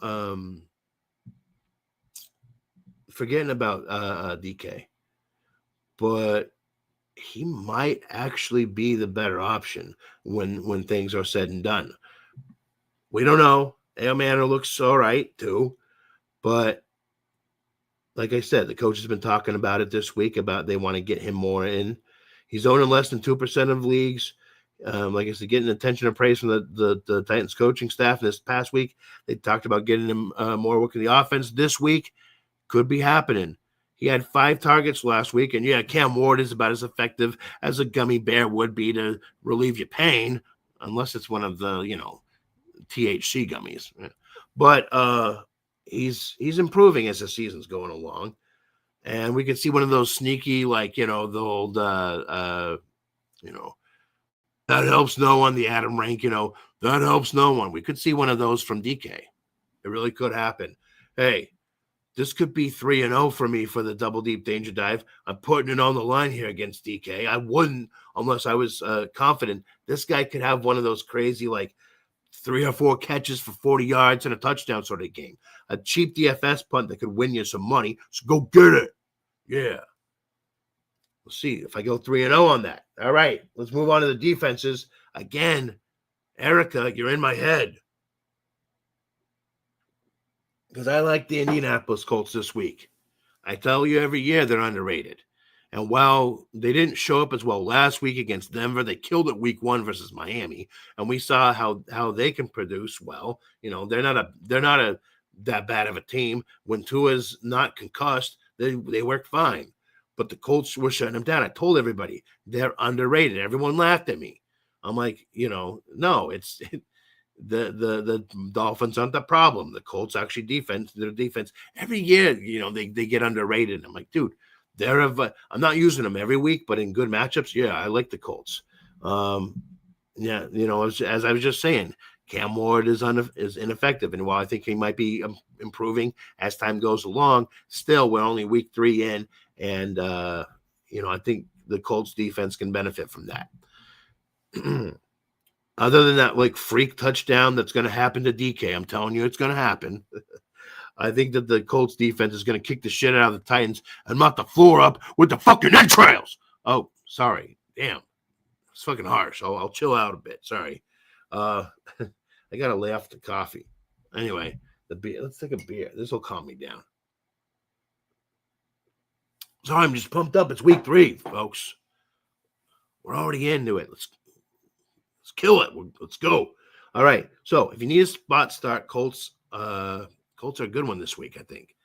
forgetting about DK, but he might actually be the better option when things are said and done. We don't know. Ayomanor looks all right too, but like I said, the coach has been talking about it this week about they want to get him more in. He's owning less than 2% of leagues. Like I said, getting attention and praise from the Titans coaching staff this past week. They talked about getting him more work in the offense this week. Could be happening. He had 5 targets last week, and yeah, Cam Ward is about as effective as a gummy bear would be to relieve your pain, unless it's one of the, THC gummies. But he's improving as the season's going along. And we could see one of those sneaky, like, the old, that helps no one, the Adam Rank, that helps no one. We could see one of those from DK. It really could happen. Hey, this could be 3-0 for me for the double deep danger dive. I'm putting it on the line here against DK. I wouldn't unless I was confident this guy could have one of those crazy, like, 3 or 4 catches for 40 yards and a touchdown sort of game. A cheap DFS punt that could win you some money. So go get it. Yeah. We'll see if I go 3-0 on that. All right. Let's move on to the defenses. Again, Erica, you're in my head. Because I like the Indianapolis Colts this week. I tell you every year they're underrated. And while they didn't show up as well last week against Denver, they killed it week 1 versus Miami, and we saw how they can produce well. They're not that bad of a team. When Tua's not concussed, they work fine. But the Colts were shutting them down. I told everybody they're underrated. Everyone laughed at me. I'm like, no, it's the Dolphins aren't the problem. The Colts actually their defense every year, they get underrated. I'm like, dude. I'm not using them every week, but in good matchups, yeah, I like the Colts. Yeah, as I was just saying, Cam Ward is ineffective, and while I think he might be improving as time goes along, still we're only week 3 in, and I think the Colts defense can benefit from that. Other than that, like freak touchdown that's going to happen to DK, I'm telling you, it's going to happen. I think that the Colts defense is going to kick the shit out of the Titans and mop the floor up with the fucking entrails. Oh, sorry. Damn. It's fucking harsh. I'll chill out a bit. Sorry. I got to lay off the coffee. Anyway, the beer. Let's take a beer. This will calm me down. Sorry, I'm just pumped up. It's week 3, folks. We're already into it. Let's kill it. Let's go. All right. So if you need a spot start, Colts are a good one this week, I think.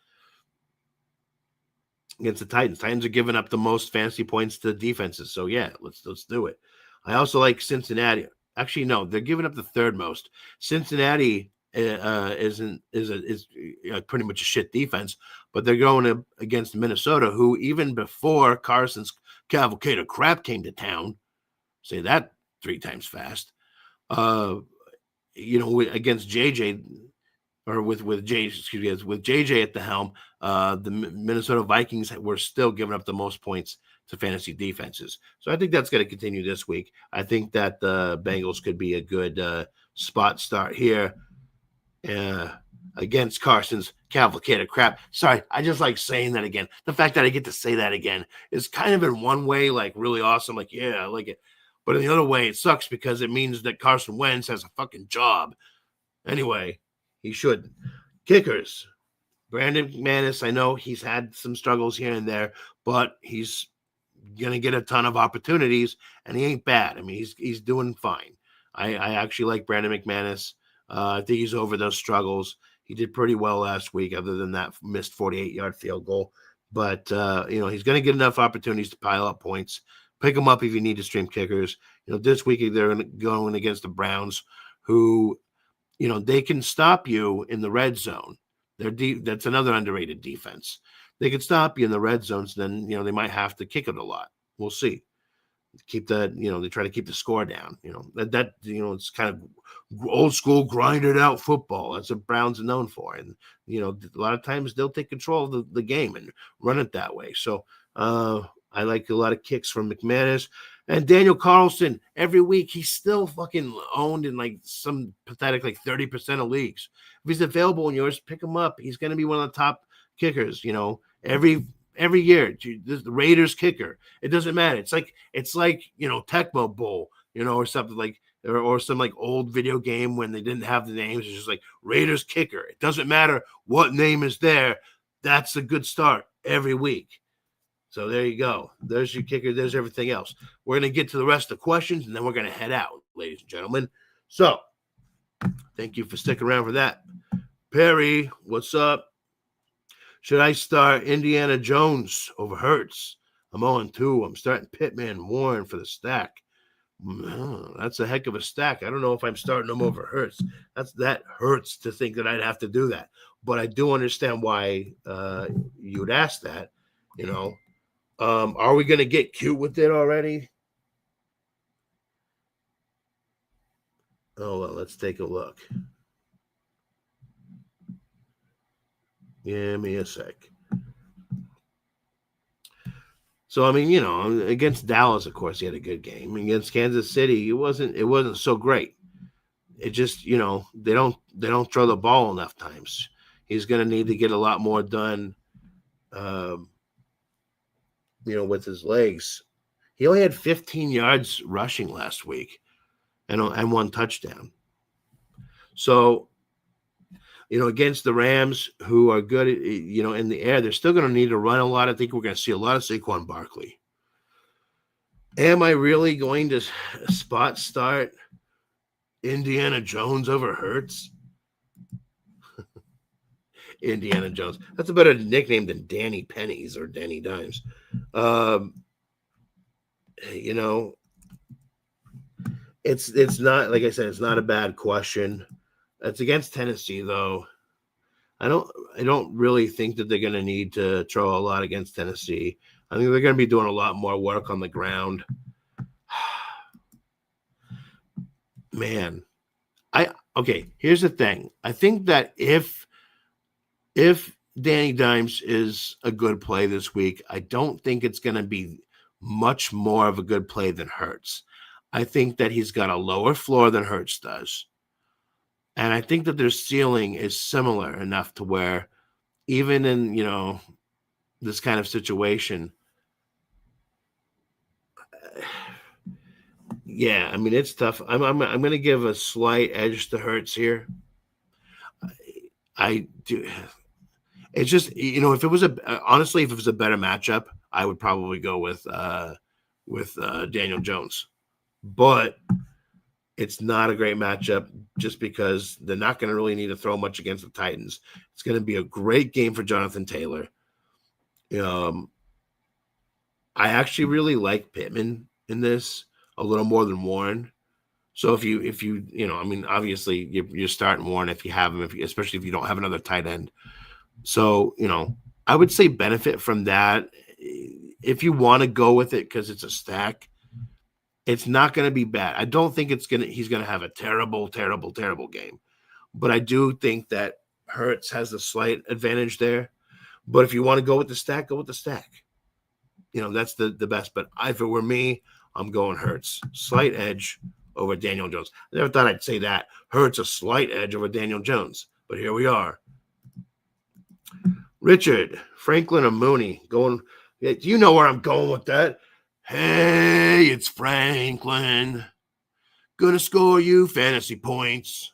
Against the Titans. Titans are giving up the most fantasy points to defenses. So, yeah, let's do it. I also like Cincinnati. Actually, no, they're giving up the third most. Cincinnati is pretty much a shit defense, but they're going against Minnesota, who even before Carson's cavalcade of crap came to town, say that 3 times fast. Against JJ or with JJ at the helm, the Minnesota Vikings were still giving up the most points to fantasy defenses. So I think that's going to continue this week. I think that the Bengals could be a good spot start here against Carson's cavalcade of crap. Sorry, I just like saying that again. The fact that I get to say that again is kind of in one way like really awesome. Like, yeah, I like it. But in the other way, it sucks because it means that Carson Wentz has a fucking job. Anyway, he shouldn't. Kickers. Brandon McManus, I know he's had some struggles here and there, but he's going to get a ton of opportunities, and he ain't bad. I mean, he's doing fine. I actually like Brandon McManus. I think he's over those struggles. He did pretty well last week, other than that missed 48-yard field goal. But, he's going to get enough opportunities to pile up points. Pick them up if you need to stream kickers. This week they're going against the Browns, who, they can stop you in the red zone. That's another underrated defense. They can stop you in the red zones, then, they might have to kick it a lot. We'll see. Keep that, they try to keep the score down. It's kind of old school grinded out football. That's what Browns are known for. And, a lot of times they'll take control of the game and run it that way. So I like a lot of kicks from McManus. And Daniel Carlson, every week, he's still fucking owned in like some pathetic 30% of leagues. If he's available in yours, pick him up. He's going to be one of the top kickers, every year. The Raiders kicker. It doesn't matter. It's like Tecmo Bowl, or something like, or some like old video game when they didn't have the names. It's just like Raiders kicker. It doesn't matter what name is there. That's a good start every week. So there you go. There's your kicker. There's everything else. We're going to get to the rest of the questions, and then we're going to head out, ladies and gentlemen. So thank you for sticking around for that. Perry, what's up? Should I start Indiana Jones over Hurts? I'm 0-2. I'm starting Pittman, Warren for the stack. That's a heck of a stack. I don't know if I'm starting them over Hurts. That hurts to think that I'd have to do that. But I do understand why you'd ask that, Are we going to get cute with it already? Oh, well, let's take a look. Give me a sec. So, I mean, against Dallas, of course, he had a good game. Against Kansas City, it wasn't so great. It just, they don't throw the ball enough times. He's going to need to get a lot more done, with his legs. He only had 15 yards rushing last week and 1 touchdown. So, against the Rams, who are good, in the air, they're still going to need to run a lot. I think we're going to see a lot of Saquon Barkley. Am I really going to spot start Indiana Jones over Hurts? Indiana Jones. That's a better nickname than Danny Pennies or Danny Dimes. It's not, like I said, it's not a bad question. It's against Tennessee, though. I don't really think that they're going to need to throw a lot against Tennessee. I think they're going to be doing a lot more work on the ground. Man, here's the thing. I think that if Danny Dimes is a good play this week, I don't think it's going to be much more of a good play than Hurts. I think that he's got a lower floor than Hurts does. And I think that their ceiling is similar enough to where even in, this kind of situation, yeah, I mean, it's tough. I'm going to give a slight edge to Hurts here. I do. It's just, if it was honestly, if it was a better matchup, I would probably go with Daniel Jones. But it's not a great matchup just because they're not going to really need to throw much against the Titans. It's going to be a great game for Jonathan Taylor. I actually really like Pittman in this a little more than Warren. So if you I mean, obviously you're starting Warren if you have him, especially if you don't have another tight end. So I would say benefit from that if you want to go with it because it's a stack. It's not going to be bad. I don't think he's going to have a terrible, terrible, terrible game, but I do think that Hurts has a slight advantage there. But if you want to go with the stack, go with the stack. That's the best. But if it were me, I'm going Hurts. Slight edge over Daniel Jones. I never thought I'd say that. Hurts a slight edge over Daniel Jones. But here we are. Richard, Franklin, and Mooney going. You know where I'm going with that. Hey, it's Franklin. Gonna score you fantasy points.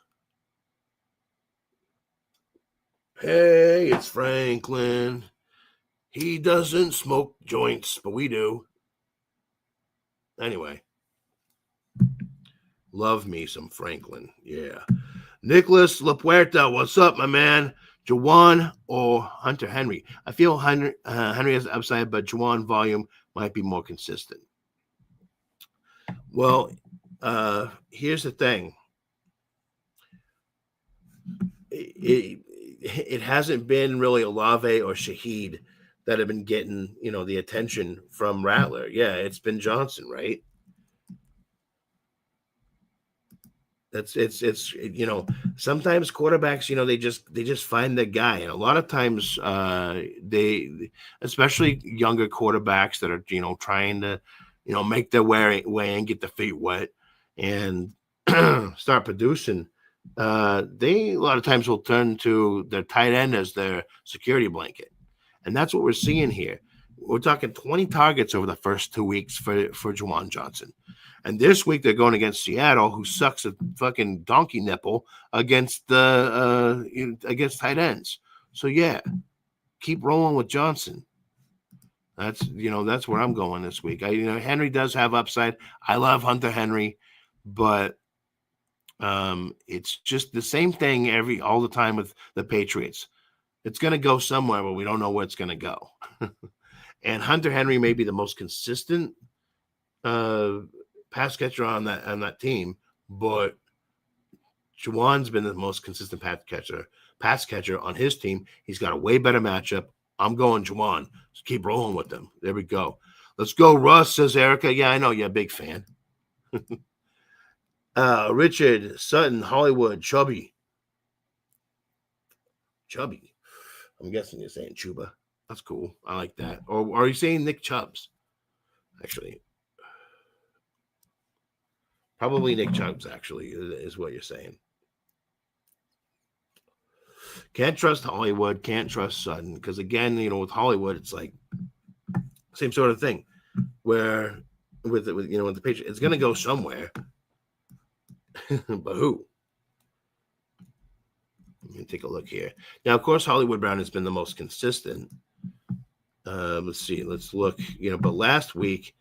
Hey, it's Franklin. He doesn't smoke joints, but we do. Anyway. Love me some Franklin. Yeah. Nicholas LaPuerta, what's up, my man? Juwan or Hunter Henry? I feel Henry has upside, but Juwan volume might be more consistent. Well, here's the thing. It hasn't been really Olave or Shaheed that have been getting, the attention from Rattler. Yeah, it's been Johnson, right? It's sometimes quarterbacks, they just find the guy, and a lot of times they, especially younger quarterbacks that are trying to make their way and get their feet wet and start producing. They a lot of times will turn to their tight end as their security blanket, and that's what we're seeing here. We're talking 20 targets over the first 2 weeks for Juwan Johnson. And this week they're going against Seattle, who sucks a fucking donkey nipple against against tight ends. So yeah, keep rolling with Johnson. That's where I'm going this week. Henry does have upside. I love Hunter Henry, but it's just the same thing all the time with the Patriots. It's going to go somewhere, but we don't know where it's going to go. And Hunter Henry may be the most consistent pass catcher on that team, but Juwan's been the most consistent pass catcher on his team. He's got a way better matchup. I'm going Juwan. Just keep rolling with them. There we go. Let's go, Russ, says Erica. Yeah, I know you're a big fan. Richard, Sutton, Hollywood, Chubby. I'm guessing you're saying Chuba. That's cool. I like that. Or are you saying Nick Chubbs? Actually, probably Nick Chubbs, actually, is what you're saying. Can't trust Hollywood. Can't trust Sutton. Because, again, with Hollywood, it's like same sort of thing. Where with the Patriots, it's going to go somewhere. But who? Let me take a look here. Now, of course, Hollywood Brown has been the most consistent. Let's see. Let's look. But last week,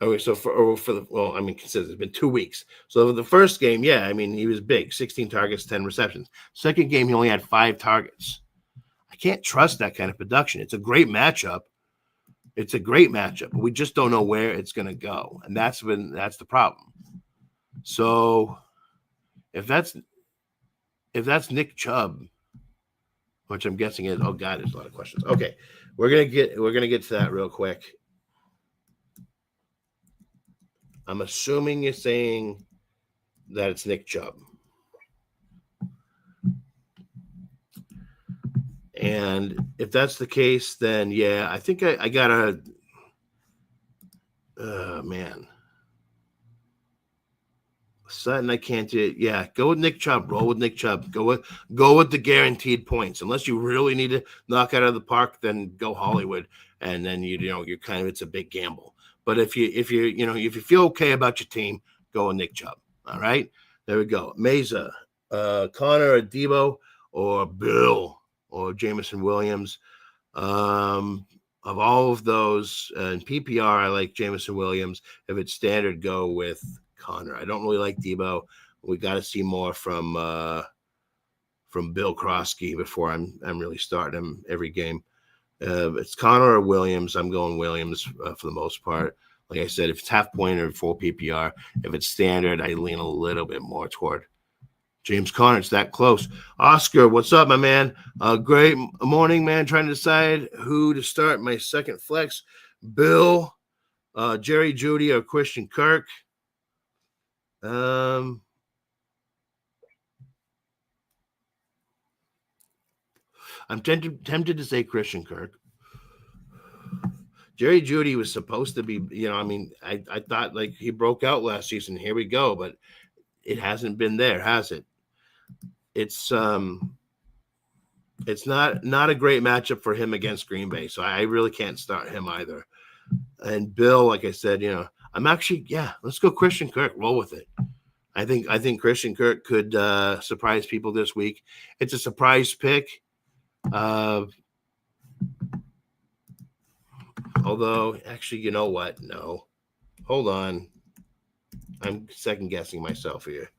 consistent. It's been 2 weeks. So the first game, yeah, he was big, 16 targets, 10 receptions. Second game, he only had 5 targets. I can't trust that kind of production. It's a great matchup. But we just don't know where it's going to go, and that's the problem. So if that's Nick Chubb, which I'm guessing is, oh God, there's a lot of questions. Okay, we're gonna get to that real quick. I'm assuming you're saying that it's Nick Chubb. And if that's the case, then yeah, I think I gotta. Man, Sutton, I can't do it. Yeah, go with Nick Chubb. Roll with Nick Chubb. Go with the guaranteed points. Unless you really need to knock out of the park, then go Hollywood, and then you're it's a big gamble. But if you feel okay about your team, go with Nick Chubb. All right, there we go. Mesa, Connor, or Debo, or Bill, or Jameson Williams. Of all of those, in PPR, I like Jameson Williams. If it's standard, go with Connor. I don't really like Debo. We got to see more from Bill Krosky before I'm really starting him every game. It's Connor or Williams. I'm going Williams for the most part. Like I said, if it's half point or full PPR, if it's standard, I lean a little bit more toward James Conner. It's that close. Oscar, what's up, my man? Great morning, man. Trying to decide who to start my second flex. Bill, Jerry Jeudy, or Christian Kirk. I'm tempted to say Christian Kirk. Jerry Jeudy was supposed to be, I thought like he broke out last season. Here we go, but it hasn't been there, has it? It's not a great matchup for him against Green Bay, so I really can't start him either. And Bill, like I said, I'm actually, let's go Christian Kirk. Roll with it. I think Christian Kirk could surprise people this week. It's a surprise pick. Although, actually, you know what? No. Hold on. I'm second guessing myself here.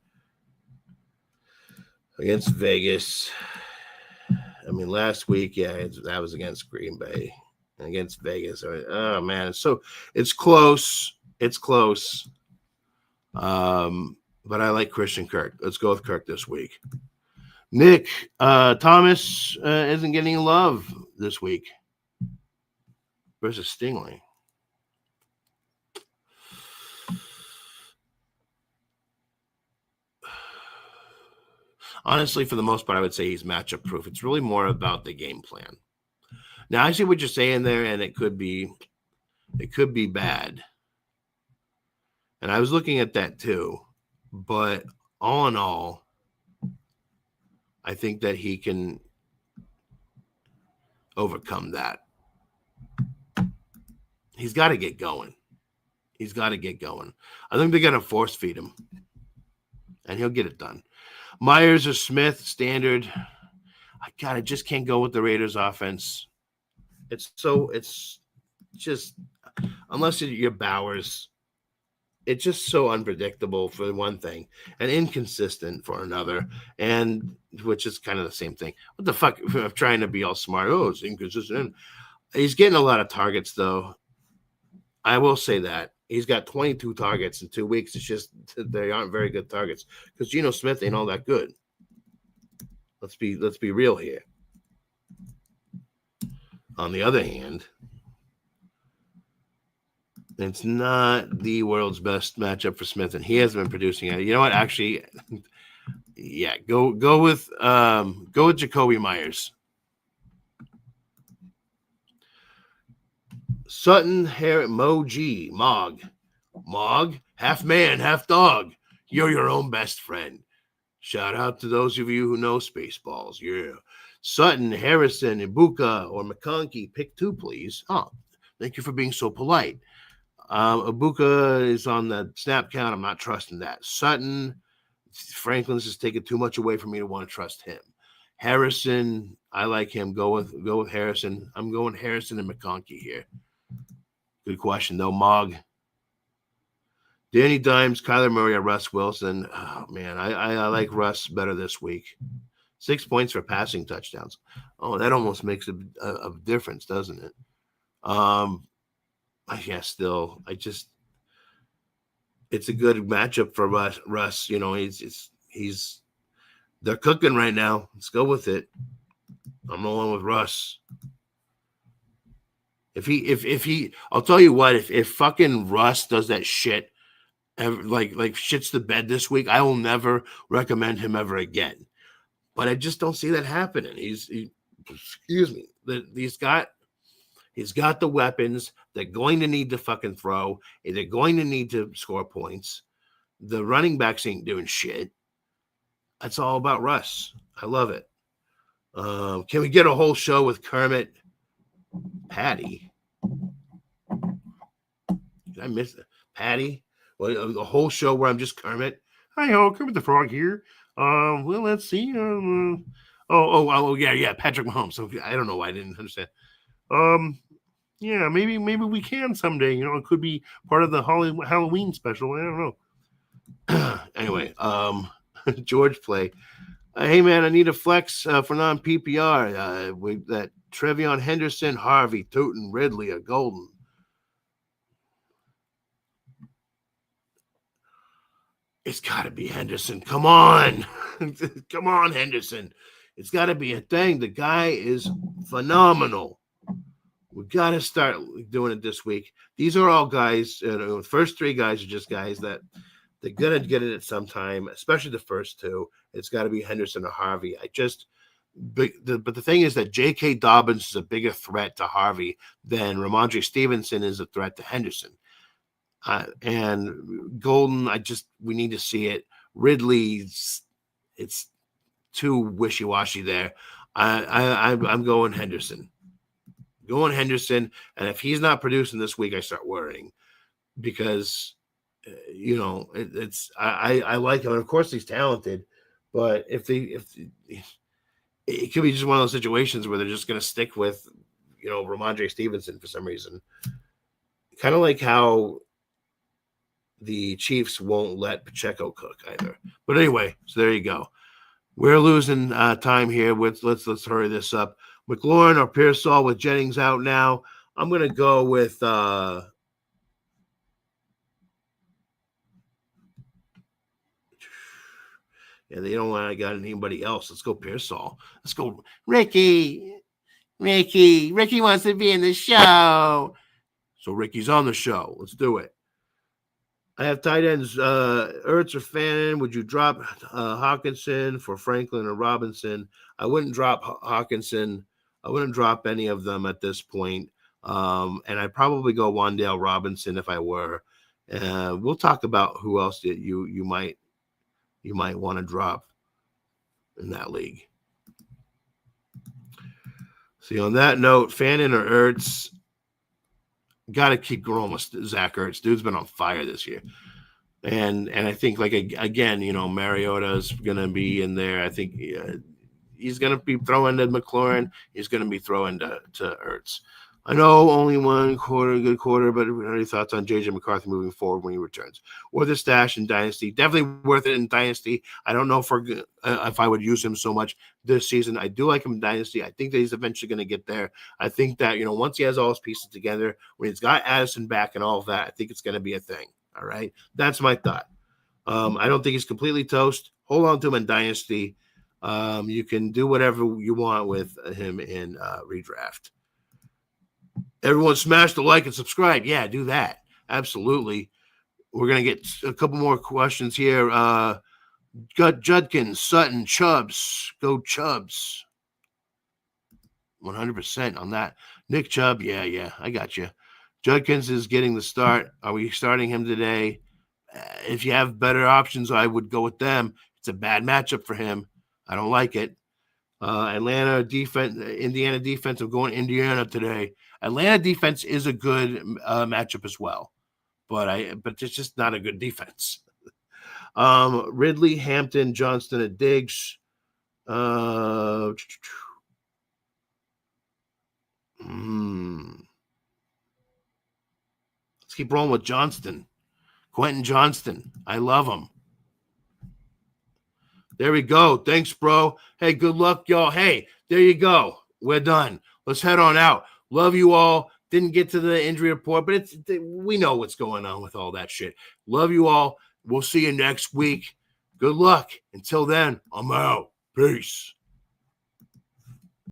Against Vegas. I mean, last week, that was against Green Bay. Against Vegas. Oh, man. It's close. It's close. But I like Christian Kirk. Let's go with Kirk this week. Nick, Thomas isn't getting love this week versus Stingley. Honestly, for the most part, I would say he's matchup proof. It's really more about the game plan. Now, I see what you're saying there, and it could be bad. And I was looking at that too. But all in all, I think that he can overcome that. He's got to get going. I think they're going to force feed him. And he'll get it done. Myers or Smith, standard. I just can't go with the Raiders offense. It's just, unless you're Bowers, it's just so unpredictable for one thing and inconsistent for another, and which is kind of the same thing. What the fuck? I'm trying to be all smart. Oh, it's inconsistent. He's getting a lot of targets, though. I will say that. He's got 22 targets in 2 weeks. It's just they aren't very good targets because Geno Smith ain't all that good. Let's be real here. On the other hand, it's not the world's best matchup for Smith, and he hasn't been producing it. You know what? Actually, go with Jacoby Myers. Sutton, Mog, half man, half dog. You're your own best friend. Shout out to those of you who know Spaceballs. Yeah. Sutton, Harrison, Ibuka, or McConkey. Pick two, please. Oh, thank you for being so polite. Ibuka is on the snap count. I'm not trusting that. Sutton, Franklin's just taking too much away from me to want to trust him. Harrison, I like him. Go with Harrison. I'm going Harrison and McConkey here. Good question, though. Mog. Danny Dimes, Kyler Murray, or Russ Wilson. Oh, man, I like Russ better this week. 6 points for passing touchdowns. Oh, that almost makes a difference, doesn't it? Still, it's a good matchup for Russ. You know, they're cooking right now. Let's go with it. I'm rolling with Russ. If he, I'll tell you what, if fucking Russ does that shit, like shits the bed this week, I will never recommend him ever again. But I just don't see that happening. He's got the weapons. They're going to need to fucking throw. They're going to need to score points. The running backs ain't doing shit. That's all about Russ. I love it. Can we get a whole show with Kermit? Patty? Did I miss it? Patty? Well, a whole show where I'm just Kermit. Hi, Kermit the Frog here. Well, let's see. Yeah, Patrick Mahomes. So I don't know why I didn't understand. Yeah, maybe we can someday. You know, it could be part of the Halloween special. I don't know. Anyway, George play. Hey man, I need a flex for non-PPR. With that Trevion Henderson, Harvey, Tootin, Ridley, or Golden. It's got to be Henderson. Come on. Come on, Henderson. It's got to be a thing. The guy is phenomenal. We got to start doing it this week. These are all guys. The first three guys are just guys that they're going to get it at some time, especially the first two. It's got to be Henderson or Harvey. But the thing is that J.K. Dobbins is a bigger threat to Harvey than Ramondre Stevenson is a threat to Henderson. And Golden, we need to see it. Ridley, it's too wishy-washy there. I'm going Henderson. And if he's not producing this week, I start worrying because I like him. And of course, he's talented, but if it could be just one of those situations where they're just going to stick with Ramondre Stevenson for some reason, kind of like how the Chiefs won't let Pacheco cook either. But anyway, so there you go. We're losing time here. Let's hurry this up. McLaurin or Pearsall with Jennings out now. I'm going to go with they don't want to got anybody else. Let's go Pearsall. Let's go Ricky. Ricky wants to be in the show. So Ricky's on the show. Let's do it. I have tight ends, Ertz or Fannin. Would you drop Hawkinson for Franklin or Robinson? I wouldn't drop Hawkinson. I wouldn't drop any of them at this point. And I'd probably go Wan'Dale Robinson if I were. We'll talk about who else you might want to drop in that league. See, on that note, Fannin or Ertz, got to keep growing with Zach Ertz. Dude's been on fire this year. And I think, Mariota's going to be in there. I think he's going to be throwing to McLaurin. He's going to be throwing to Ertz. I know only one good quarter, but any thoughts on J.J. McCarthy moving forward when he returns? Or the stash in Dynasty? Definitely worth it in Dynasty. I don't know if I would use him so much this season. I do like him in Dynasty. I think that he's eventually going to get there. I think that, once he has all his pieces together, when he's got Addison back and all of that, I think it's going to be a thing. All right? That's my thought. I don't think he's completely toast. Hold on to him in Dynasty. You can do whatever you want with him in redraft. Everyone smash the like and subscribe. Yeah, do that. Absolutely. We're going to get a couple more questions here. Judkins, Sutton, Chubbs. Go Chubbs. 100% on that. Nick Chubb. Yeah, I got you. Judkins is getting the start. Are we starting him today? If you have better options, I would go with them. It's a bad matchup for him. I don't like it. Indiana defense. I'm going Indiana today. Atlanta defense is a good matchup as well, but it's just not a good defense. Ridley, Hampton, Johnston, and Diggs. Let's keep rolling with Johnston. Quentin Johnston. I love him. There we go. Thanks, bro. Hey, good luck, y'all. Hey, there you go. We're done. Let's head on out. Love you all. Didn't get to the injury report, but we know what's going on with all that shit. Love you all. We'll see you next week. Good luck. Until then, I'm out. Peace.